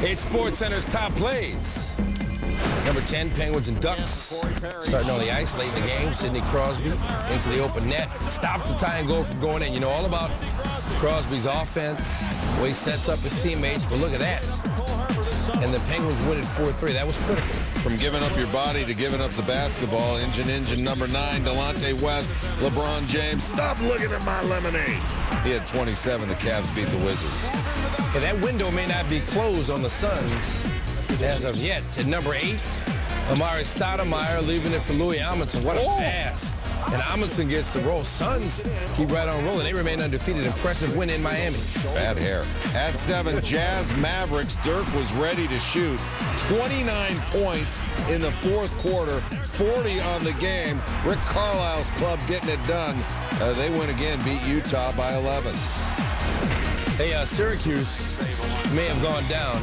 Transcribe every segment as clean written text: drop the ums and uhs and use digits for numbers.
It's SportsCenter's top plays. Number 10, Penguins and Ducks. Starting on the ice late in the game. Sidney Crosby into the open net. Stops the tie and goal from going in. You know all about Crosby's offense, the way he sets up his teammates. But look at that. And the Penguins win it 4-3. That was critical. From giving up your body to giving up the basketball, engine number 9, Delonte West, LeBron James. Stop looking at my lemonade. He had 27. The Cavs beat the Wizards. Yeah, that window may not be closed on the Suns as of yet. At number 8, Amari Stoudemire leaving it for Louis Amundsen. What a pass. And Amundsen gets the roll. Suns keep right on rolling. They remain undefeated. Impressive win in Miami. Bad hair. At 7, Jazz Mavericks. Dirk was ready to shoot. 29 points in the fourth quarter. 40 on the game. Rick Carlisle's club getting it done. They win again, beat Utah by 11. Hey, Syracuse may have gone down,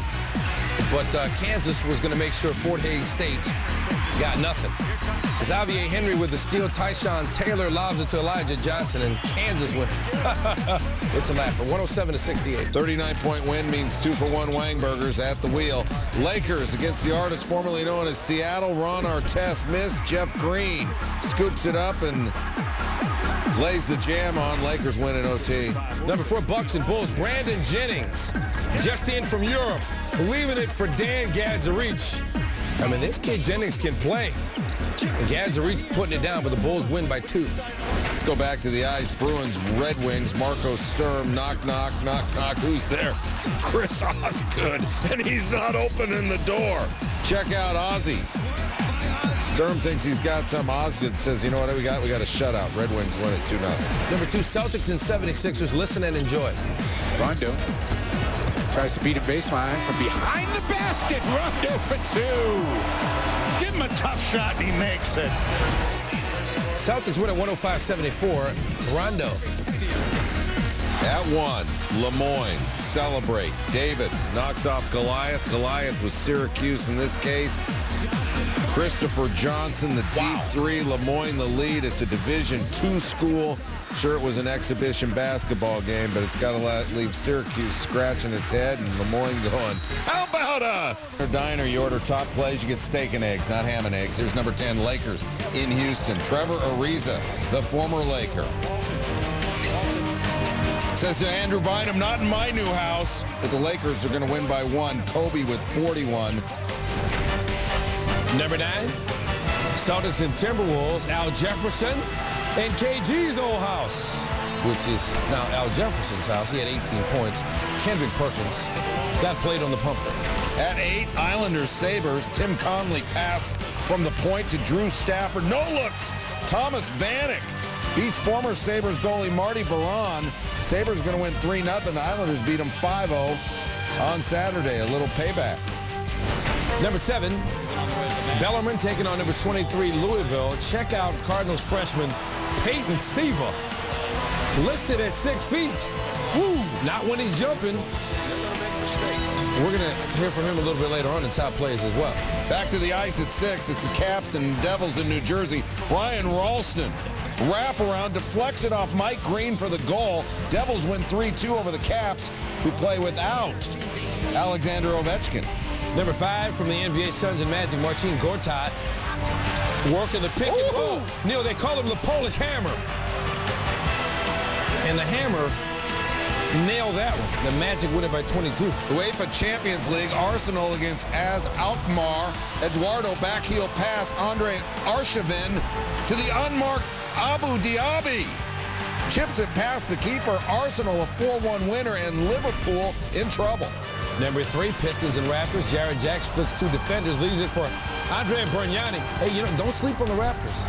but Kansas was going to make sure Fort Hays State got nothing. Xavier Henry with the steal. Tyshawn Taylor lobs it to Elijah Johnson, and Kansas win. It's a laugher. 107-68. 39-point win means 2-for-1 Wangburgers at the wheel. Lakers against the artist formerly known as Seattle. Ron Artest missed. Jeff Green scoops it up and lays the jam on. Lakers win in OT. Number 4, Bucks and Bulls. Brandon Jennings, just in from Europe, leaving it for Dan Gadzarich. I mean, this kid Jennings can play. And Gadzarich putting it down, but the Bulls win by 2. Let's go back to the ice. Bruins, Red Wings, Marco Sturm, knock, knock, knock, knock. Who's there? Chris Osgood, and he's not opening the door. Check out Ozzy. Sturm thinks he's got some. Osgood says, you know what we got? We got a shutout. Red Wings win it 2-0. Number 2, Celtics and 76ers. Listen and enjoy. Rondo tries to beat a baseline from behind the basket. Rondo for 2. Give him a tough shot, and he makes it. Celtics win at 105-74. Rondo. At 1, Lemoyne. Celebrate. David knocks off Goliath. Goliath was Syracuse in this case. Christopher Johnson, the deep 3. Lemoyne, the lead. It's a Division II school. Sure, it was an exhibition basketball game, but it's got to leave Syracuse scratching its head and Lemoyne going, how about us? Diner, you order top plays, you get steak and eggs, not ham and eggs. Here's number 10, Lakers in Houston. Trevor Ariza, the former Laker. Says to Andrew Bynum, not in my new house. But the Lakers are going to win by 1. Kobe with 41. Number 9, Celtics and Timberwolves. Al Jefferson and KG's old house, which is now Al Jefferson's house. He had 18 points. Kendrick Perkins got played on the pump fake. At 8, Islanders Sabres. Tim Conley pass from the point to Drew Stafford. No look. Thomas Vanek beats former Sabres goalie Marty Baron. Sabres going to win 3-0. The Islanders beat them 5-0 on Saturday. A little payback. Number 7, Bellarmine taking on number 23, Louisville. Check out Cardinals freshman Peyton Siva, listed at 6 feet. Woo! Not when he's jumping. We're going to hear from him a little bit later on in top plays as well. Back to the ice at 6. It's the Caps and Devils in New Jersey. Brian Ralston, wraparound, deflects it off Mike Green for the goal. Devils win 3-2 over the Caps, who play without Alexander Ovechkin. Number 5 from the NBA Suns and Magic, Marcin Gortat, working the pick and roll. Neil, they call him the Polish Hammer. And the Hammer nailed that one. The Magic win it by 22. UEFA Champions League, Arsenal against AZ Alkmaar. Eduardo backheel pass, Andre Arshavin to the unmarked Abu Dhabi. Chips it past the keeper. Arsenal a 4-1 winner, and Liverpool in trouble. Number 3, Pistons and Raptors. Jared Jack splits 2 defenders, leaves it for Andre Berniani. Hey, you know, don't sleep on the Raptors.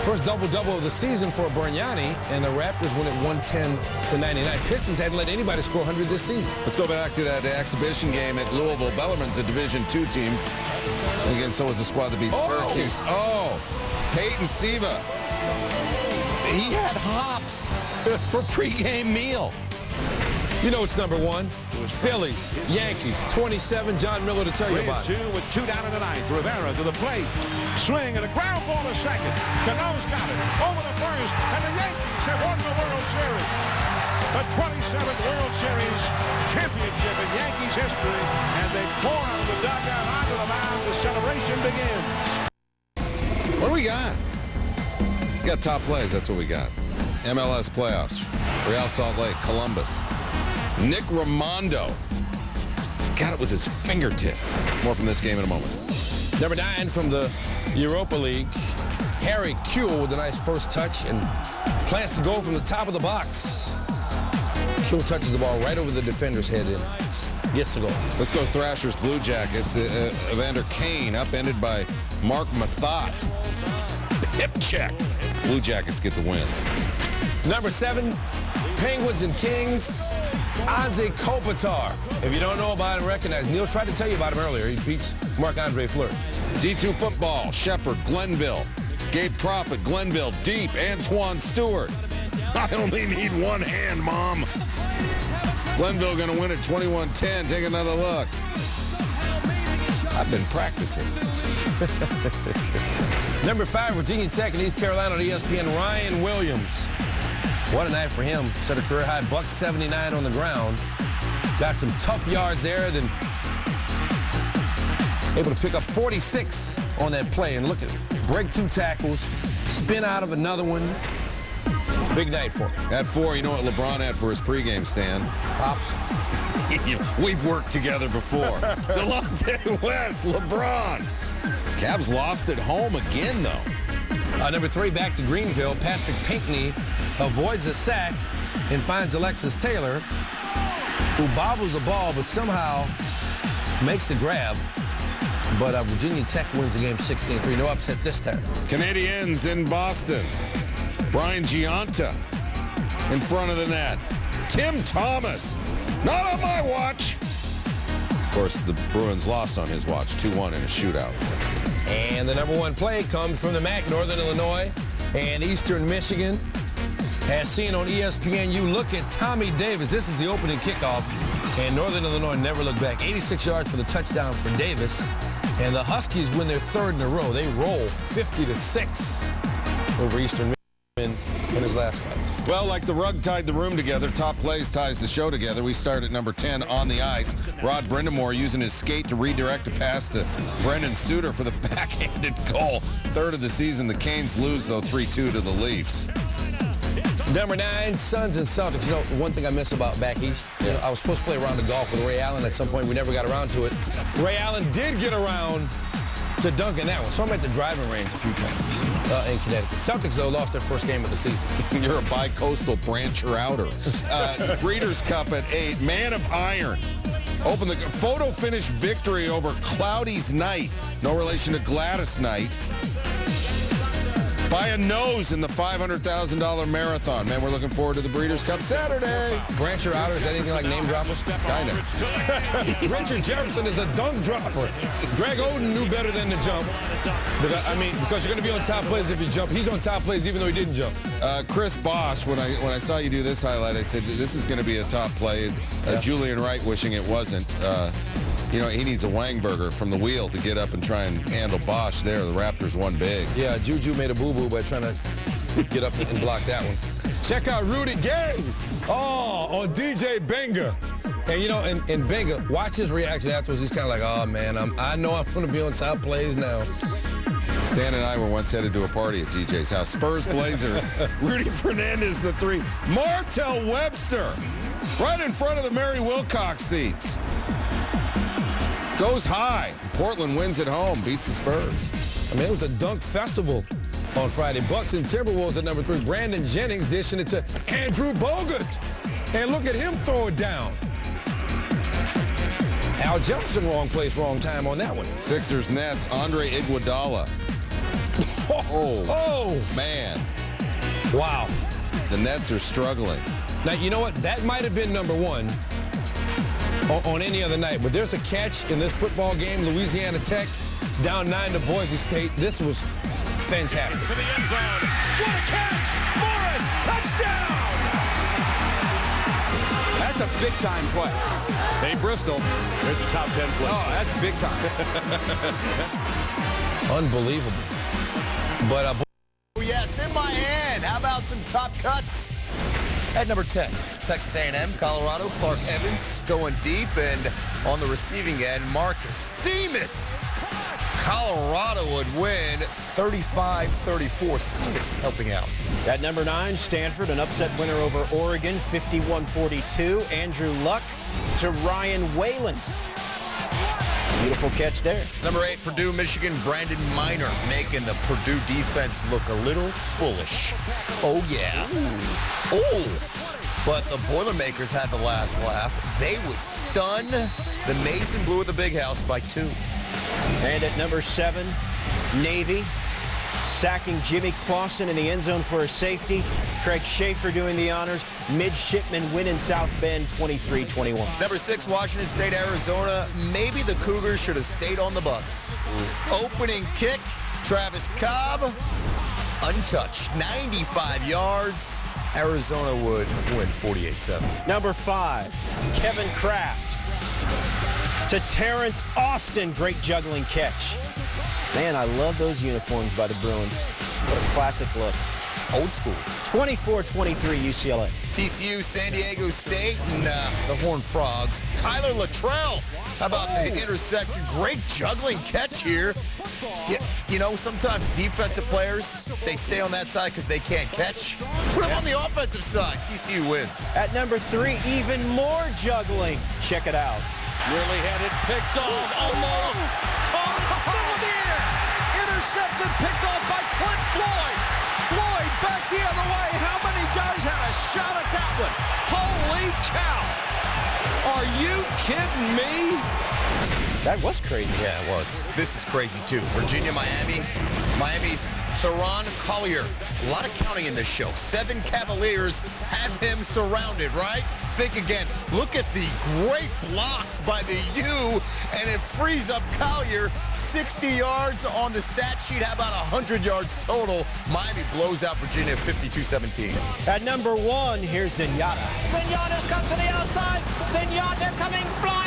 First double-double of the season for Berniani, and the Raptors win at 110-99. Pistons hadn't let anybody score 100 this season. Let's go back to that exhibition game at Louisville. Bellarmine's a Division II team. And again, so was the squad that beat Syracuse. Peyton Siva. He had hops for pregame meal. You know it's number 1. Phillies, Yankees, 27. John Miller to tell you about it. 2 with 2 down in the 9th. Rivera to the plate. Swing and a ground ball to second. Cano's got it. Over the first. And the Yankees have won the World Series. The 27th World Series championship in Yankees history. And they pull got top plays. That's what we got. MLS playoffs. Real Salt Lake, Columbus. Nick Raimondo got it with his fingertip. More from this game in a moment. Number 9 from the Europa League, Harry Kuehl with a nice first touch and plants to go from the top of the box. Kuehl touches the ball right over the defender's head and gets the goal. Let's go Thrashers Blue Jackets. Evander Kane upended by Mark Mathot. Hip check. Blue Jackets get the win. Number 7, Penguins and Kings, Anze Kopitar. If you don't know about him, recognize. Neil tried to tell you about him earlier. He beats Marc-Andre Fleury. D2 football, Shepherd, Glenville. Gabe Profit, Glenville, deep, Antoine Stewart. I only need one hand, Mom. Glenville going to win at 21-10. Take another look. I've been practicing. Number 5, Virginia Tech and East Carolina on ESPN, Ryan Williams. What a night for him. Set a career high, $179 on the ground. Got some tough yards there, then able to pick up 46 on that play. And look at it. Break 2 tackles, spin out of another one. Big night for him. At 4, you know what LeBron had for his pregame stand? Pops. We've worked together before. Delonte West, LeBron. Cavs lost at home again, though. Number 3, back to Greenville. Patrick Pinckney avoids a sack and finds Alexis Taylor, who bobbles the ball but somehow makes the grab. But Virginia Tech wins the game 16-3. No upset this time. Canadiens in Boston. Brian Giunta in front of the net. Tim Thomas, not on my watch. Of course, the Bruins lost on his watch, 2-1 in a shootout. And the number 1 play comes from the MAC, Northern Illinois and Eastern Michigan. As seen on ESPNU, look at Tommy Davis. This is the opening kickoff, and Northern Illinois never looked back. 86 yards for the touchdown for Davis. And the Huskies win their 3rd in a row. They roll 50-6 over Eastern Michigan in his last fight. Well, like the rug tied the room together, top plays ties the show together. We start at number 10 on the ice. Rod Brindamore using his skate to redirect a pass to Brendan Suter for the backhanded goal. 3rd of the season. The Canes lose, though, 3-2 to the Leafs. Number 9, Suns and Celtics. You know, one thing I miss about back east, you know, I was supposed to play a round of golf with Ray Allen at some point. We never got around to it. Ray Allen did get around to dunking that one. So I'm at the driving range a few times in Connecticut. Celtics, though, lost their first game of the season. You're a bi-coastal brancher outer. Breeders' Cup at 8. Man of Iron. Open the photo finish victory over Cloudy's Night. No relation to Gladys Knight. By a nose in the $500,000 marathon. Man, we're looking forward to the Breeders' Cup Saturday. Brancher outer, is that anything like name droppers? Kind of. Richard Jefferson is a dunk dropper. Greg Oden knew better than to jump. Because you're going to be on top plays if you jump. He's on top plays even though he didn't jump. Chris Bosch, when I saw you do this highlight, I said, this is going to be a top play. Julian Wright wishing it wasn't. You know, he needs a Wangburger from the wheel to get up and try and handle Bosch there. The Raptors won big. Yeah, Juju made a boo-boo by trying to get up and block that one. Check out Rudy Gay. Oh, on DJ Benga. And, you know, and Benga, watch his reaction afterwards. He's kind of like, oh, man, I know I'm going to be on top plays now. Stan and I were once headed to a party at DJ's house. Spurs Blazers. Rudy Fernandez, the 3. Martell Webster, right in front of the Mary Wilcox seats. Goes high. Portland wins at home, beats the Spurs. I mean, it was a dunk festival on Friday. Bucks and Timberwolves at number 3. Brandon Jennings dishing it to Andrew Bogut. And look at him throw it down. Al Jefferson, wrong place, wrong time on that one. Sixers Nets, Andre Iguodala. Oh, man. Wow. The Nets are struggling. Now, you know what? That might have been number 1 on any other night. But there's a catch in this football game. Louisiana Tech down 9 to Boise State. This was fantastic. To the end zone. What a catch! Morris, touchdown! That's a big-time play. Hey, Bristol, there's a top 10 play. Oh, that's big time. Unbelievable. But yes, in my hand. How about some top cuts at number 10? Texas A&M, Colorado, Clark Evans going deep, and on the receiving end, Mark Seamus. Colorado would win 35-34. Seamus helping out. At number 9, Stanford, an upset winner over Oregon, 51-42. Andrew Luck to Ryan Whalen. Beautiful catch there. Number 8, Purdue, Michigan, Brandon Minor making the Purdue defense look a little foolish. Oh, yeah. Oh, but the Boilermakers had the last laugh. They would stun the Maize and Blue of the Big House by 2. And at number 7, Navy, sacking Jimmy Clausen in the end zone for a safety. Craig Schaefer doing the honors. Midshipmen win in South Bend 23-21. Number 6, Washington State, Arizona. Maybe the Cougars should have stayed on the bus. Opening kick, Travis Cobb, untouched, 95 yards. Arizona would win 48-7. Number 5, Kevin Kraft to Terrence Austin. Great juggling catch. Man, I love those uniforms by the Bruins. What a classic look. Old school. 24-23 UCLA. TCU, San Diego State, and the Horned Frogs. Tyler Luttrell. How about the interception? Great juggling catch here. You know, sometimes defensive players, they stay on that side because they can't catch. Put them on the offensive side. TCU wins. At number 3, even more juggling. Check it out. Really had it picked off, almost caught it, still in the air. Intercepted, picked off by Clint Floyd. Floyd back the other way. How many guys had a shot at that one? Holy cow. Are you kidding me? That was crazy. Yeah, it was. This is crazy, too. Virginia, Miami. Miami's Theron Collier. A lot of counting in this show. 7 Cavaliers have him surrounded, right? Think again. Look at the great blocks by the U, and it frees up Collier. 60 yards on the stat sheet. How about 100 yards total? Miami blows out Virginia 52-17. At number 1, here's Zenyatta. Zenyatta's come to the outside. Zenyatta coming flying.